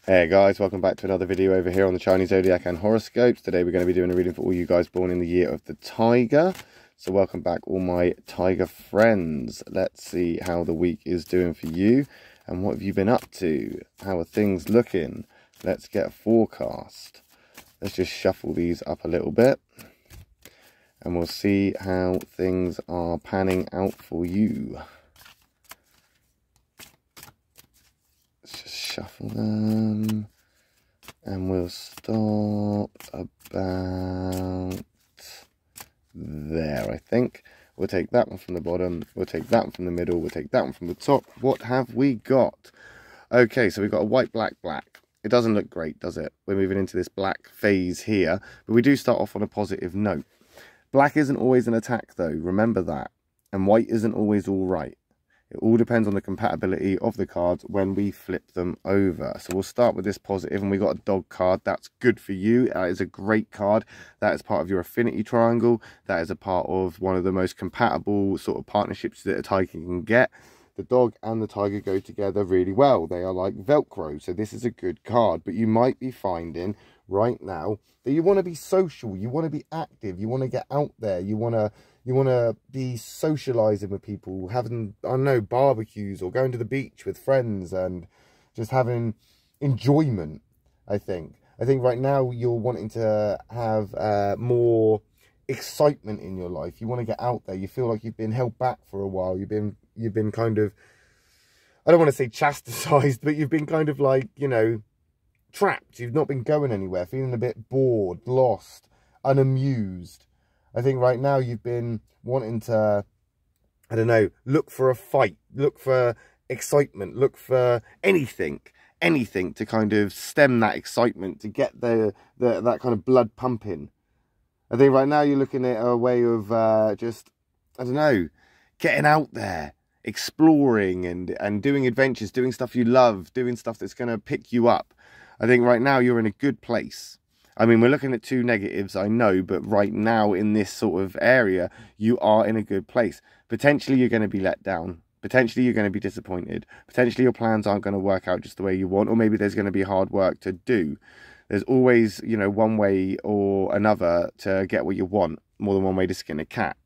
Hey guys, welcome back to another video over here on the Chinese Zodiac and horoscopes. Today we're going to be doing a reading for all you guys born in the year of the Tiger. So welcome back all my Tiger friends. Let's see how the week is doing for you and what have you been up to? How are things looking? Let's get a forecast. Let's just shuffle these up a little bit and we'll see how things are panning out for you. Let's just shuffle them and we'll stop about there, I think. We'll take that one from the bottom, we'll take that one from the middle, we'll take that one from the top. What have we got? Okay, so we've got a white, black, black. It doesn't look great, does it? We're moving into this black phase here, but we do start off on a positive note. Black isn't always an attack though, remember that. And white isn't always all right. It all depends on the compatibility of the cards when we flip them over. So we'll start with this positive, and we got a dog card. That's good for you. That is a great card. That is part of your affinity triangle. That is a part of one of the most compatible sort of partnerships that a tiger can get. The dog and the tiger go together really well. They are like Velcro. So this is a good card. But you might be finding right now that you want to be social. You want to be active. You want to get out there. You want to be socializing with people, having, I don't know, barbecues or going to the beach with friends and just having enjoyment, I think. I think right now you're wanting to have more excitement in your life. You want to get out there. You feel like you've been held back for a while. You've been kind of, I don't want to say chastised, but you've been kind of like, you know, trapped. You've not been going anywhere, feeling a bit bored, lost, unamused. I think right now you've been wanting to, I don't know, look for a fight, look for excitement, look for anything to kind of stem that excitement, to get that kind of blood pumping. I think right now you're looking at a way of just, I don't know, getting out there, exploring and doing adventures, doing stuff you love, doing stuff that's going to pick you up. I think right now you're in a good place. I mean, we're looking at two negatives, I know, but right now in this sort of area, you are in a good place. Potentially you're going to be let down. Potentially you're going to be disappointed. Potentially your plans aren't going to work out just the way you want, or maybe there's going to be hard work to do. There's always, you know, one way or another to get what you want, more than one way to skin a cat.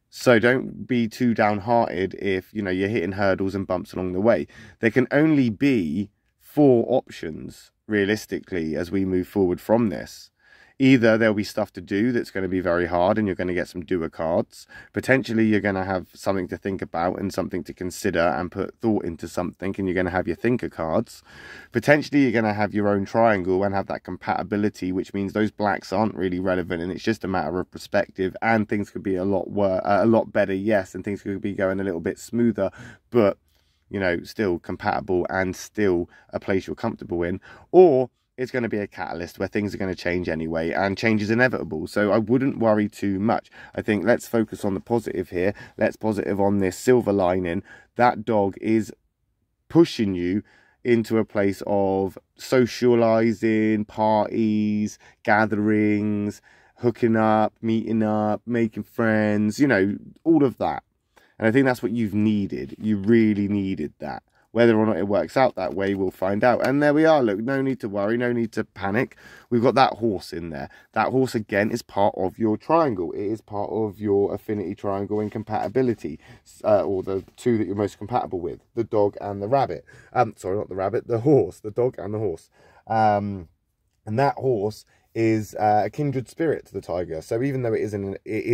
So don't be too downhearted if, you know, you're hitting hurdles and bumps along the way. There can only be 4 options realistically as we move forward from this. Either there'll be stuff to do that's going to be very hard and you're going to get some doer cards. Potentially you're going to have something to think about and something to consider and put thought into something, and you're going to have your thinker cards. Potentially you're going to have your own triangle and have that compatibility, which means those blacks aren't really relevant and it's just a matter of perspective, and things could be a lot better, yes, and things could be going a little bit smoother, but you know, still compatible and still a place you're comfortable in. Or it's going to be a catalyst where things are going to change anyway, and change is inevitable. So I wouldn't worry too much. I think let's focus on the positive here. Let's positive on this silver lining. That dog is pushing you into a place of socializing, parties, gatherings, hooking up, meeting up, making friends, you know, all of that. And I think that's what you've needed. You really needed that. Whether or not it works out that way, we'll find out. And there we are. Look, no need to worry. No need to panic. We've got that horse in there. That horse, again, is part of your triangle. It is part of your affinity triangle and compatibility. Or the two that you're most compatible with. The dog and the rabbit. Sorry, not the rabbit. The horse. The dog and the horse. And that horse is a kindred spirit to the tiger. So even though it is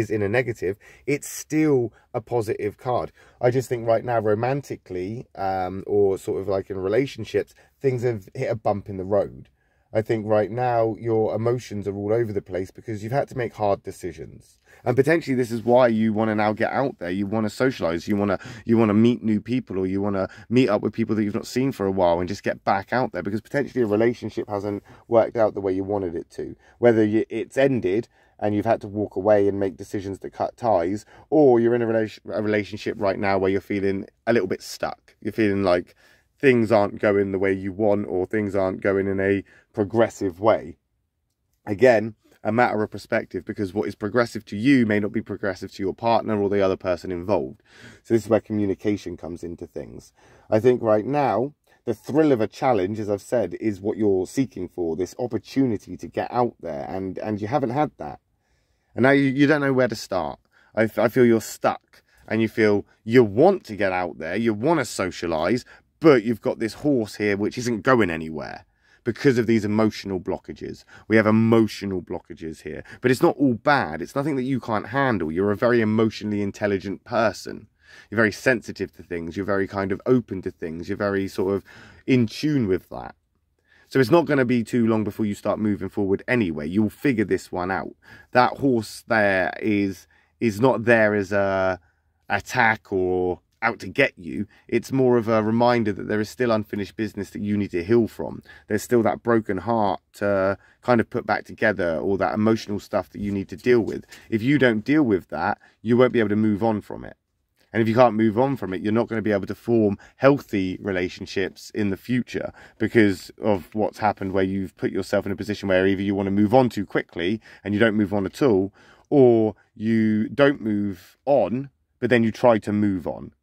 in a negative, it's still a positive card. I just think right now, romantically, or sort of like in relationships, things have hit a bump in the road. I think right now your emotions are all over the place because you've had to make hard decisions. And potentially this is why you want to now get out there. You want to socialize. You want to meet new people, or you want to meet up with people that you've not seen for a while and just get back out there, because potentially a relationship hasn't worked out the way you wanted it to. Whether it's ended and you've had to walk away and make decisions to cut ties, or you're in a relationship right now where you're feeling a little bit stuck. You're feeling like things aren't going the way you want, or things aren't going in a progressive way. Again, a matter of perspective, because what is progressive to you may not be progressive to your partner or the other person involved. So this is where communication comes into things. I think right now the thrill of a challenge, as I've said, is what you're seeking for, this opportunity to get out there, and you haven't had that. And now you don't know where to start. I feel you're stuck, and you feel you want to get out there, you want to socialise, but you've got this horse here which isn't going anywhere because of these emotional blockages. We have emotional blockages here, but it's not all bad. It's nothing that you can't handle. You're a very emotionally intelligent person. You're very sensitive to things. You're very kind of open to things. You're very sort of in tune with that. So it's not going to be too long before you start moving forward anyway. You'll figure this one out. That horse there is not there as a attack or out to get you. It's more of a reminder that there is still unfinished business that you need to heal from. There's still that broken heart to kind of put back together, or that emotional stuff that you need to deal with. If you don't deal with that, you won't be able to move on from it. And if you can't move on from it, you're not going to be able to form healthy relationships in the future because of what's happened, where you've put yourself in a position where either you want to move on too quickly and you don't move on at all, or you don't move on, but then you try to move on.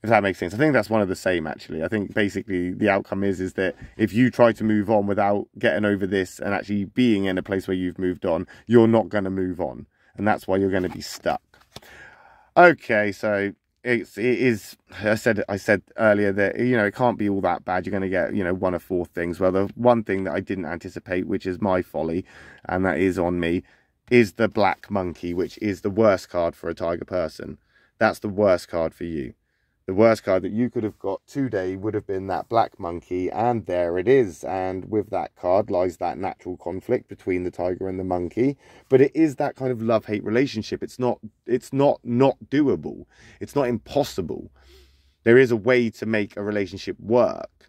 If that makes sense. I think that's one of the same, actually. I think basically the outcome is that if you try to move on without getting over this and actually being in a place where you've moved on, you're not going to move on. And that's why you're going to be stuck. Okay, so it is, I said earlier that, you know, it can't be all that bad. You're going to get, you know, one of four things. Well, the one thing that I didn't anticipate, which is my folly, and that is on me, is the Black Monkey, which is the worst card for a tiger person. That's the worst card for you. The worst card that you could have got today would have been that Black Monkey, and there it is. And with that card lies that natural conflict between the tiger and the monkey. But it is that kind of love-hate relationship. It's not doable. It's not impossible. There is a way to make a relationship work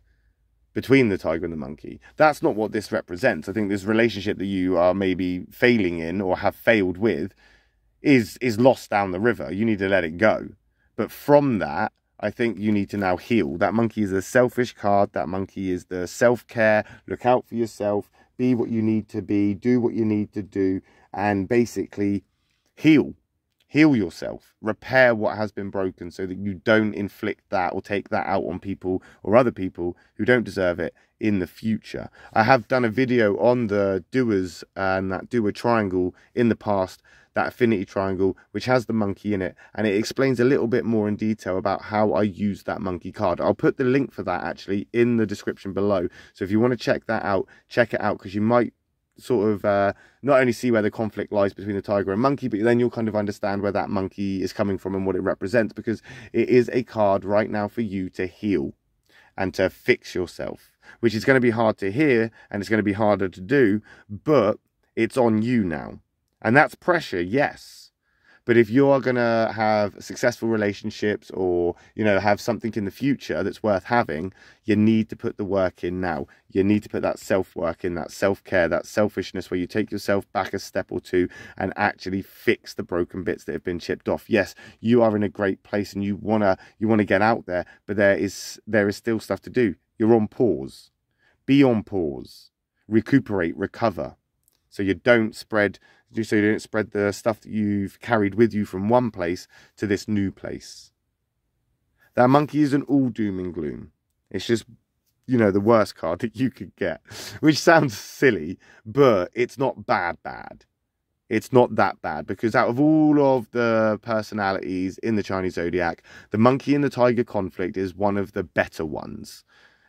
between the tiger and the monkey. That's not what this represents. I think this relationship that you are maybe failing in or have failed with is lost down the river. You need to let it go. But from that, I think you need to now heal. That monkey is a selfish card. That monkey is the self-care. Look out for yourself. Be what you need to be. Do what you need to do. And basically heal. Heal yourself. Repair what has been broken so that you don't inflict that or take that out on people or other people who don't deserve it in the future. I have done a video on the doers and that doer triangle in the past, that affinity triangle, which has the monkey in it, and it explains a little bit more in detail about how I use that monkey card. I'll put the link for that actually in the description below, so if you want to check that out, check it out, because you might sort of not only see where the conflict lies between the tiger and monkey, but then you'll kind of understand where that monkey is coming from and what it represents, because it is a card right now for you to heal and to fix yourself, which is going to be hard to hear and it's going to be harder to do, but it's on you now. And that's pressure, yes. But if you're going to have successful relationships or, you know, have something in the future that's worth having, you need to put the work in now. You need to put that self-work in, that self-care, that selfishness where you take yourself back a step or two and actually fix the broken bits that have been chipped off. Yes, you are in a great place and you wanna get out there, but there is still stuff to do. You're on pause. Be on pause. Recuperate, recover. So you don't spread the stuff that you've carried with you from one place to this new place. That monkey isn't all doom and gloom. It's just, you know, the worst card that you could get, which sounds silly, but it's not bad. It's not that bad, because out of all of the personalities in the Chinese Zodiac, the monkey and the tiger conflict is one of the better ones.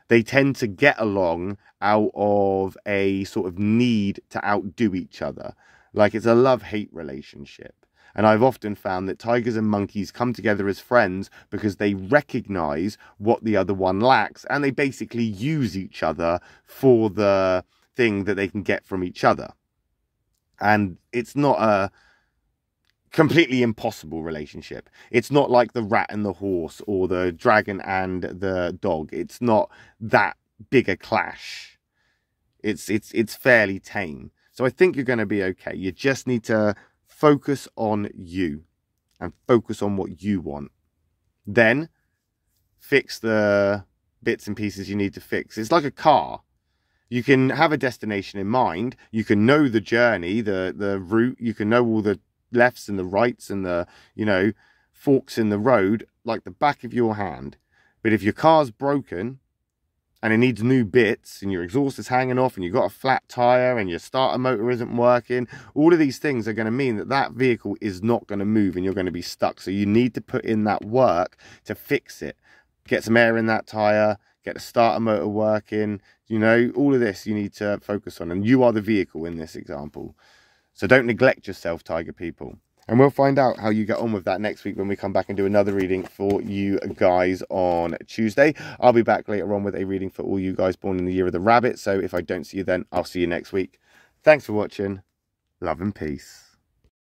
They tend to get along out of a sort of need to outdo each other. Like it's a love-hate relationship. And I've often found that tigers and monkeys come together as friends because they recognize what the other one lacks. And they basically use each other for the thing that they can get from each other. And it's not a completely impossible relationship. It's not like the rat and the horse or the dragon and the dog. It's not that big a clash. It's fairly tame. So I think you're going to be okay. You just need to focus on you and focus on what you want. Then fix the bits and pieces you need to fix. It's like a car. You can have a destination in mind. You can know the journey, the route. You can know all the lefts and the rights and the, you know, forks in the road like the back of your hand. But if your car's broken and it needs new bits and your exhaust is hanging off and you've got a flat tire and your starter motor isn't working, all of these things are going to mean that that vehicle is not going to move and you're going to be stuck. So you need to put in that work to fix it. Get some air in that tire, get the starter motor working, you know, all of this you need to focus on. And you are the vehicle in this example. So don't neglect yourself, Tiger people. And we'll find out how you get on with that next week when we come back and do another reading for you guys on Tuesday. I'll be back later on with a reading for all you guys born in the year of the rabbit. So if I don't see you then, I'll see you next week. Thanks for watching. Love and peace.